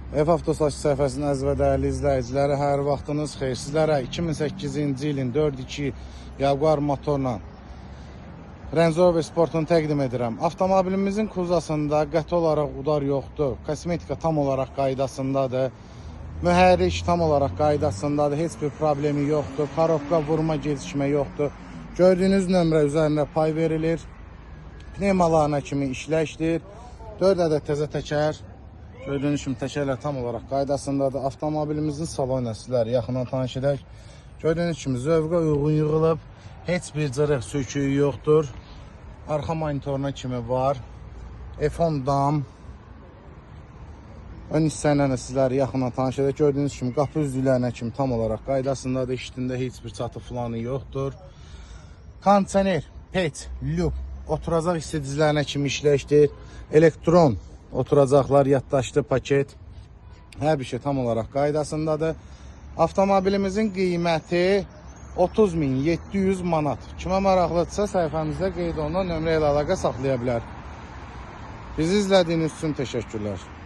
F-Avtosaç səhifəsinin əziz və dəyərli izləyiciləri, hər vaxtınız xeyir. Sizlərə 2008-ci ilin 4.2 Jaguar motorla Range Rover Sportunu təqdim edirəm. Avtomobilimizin kuzasında qəti olaraq udar yoxdur. Kosmetika tam olaraq qaydasındadır. Mühərrik tam olaraq qaydasındadır. Heç bir problemi yoxdur. Karovka vurma gecikmə yoxdur. Gördüyünüz nömrə üzərində pay verilir. Pneumalarına kimi işləkdir. 4 ədəd təzə təkər. Gördüyünüz kimi təkərlər tam olaraq qaydasındadır. Avtomobilimizin salonu sizləri yaxından tanış edək. Gördüyünüz kimi zövqə uyğun yığılıb. Heç bir cırıq söküyü yoxdur. Arxa monitoruna kimi var. F10 dam. Ön hissəylə də sizləri yaxından tanış edək. Gördüyünüz kimi qapı üzdüklərinə kimi tam olaraq qaydasındadır. İşitində heç bir çatı filanı yoxdur. Kondisioner, pet, lüb, oturacaq hissedicilərinə kimi işləkdir. Elektron oturacaqlar, yaddaşlı paket. Hər bir şey tam olaraq qaydasındadır. Avtomobilimizin qiyməti 30.700 manat. Kimə maraqlıdırsa səhifəmizdə qeyd olunan nömrə ilə əlaqə saxlaya bilər. Bizi izlədiyiniz üçün təşəkkürlər.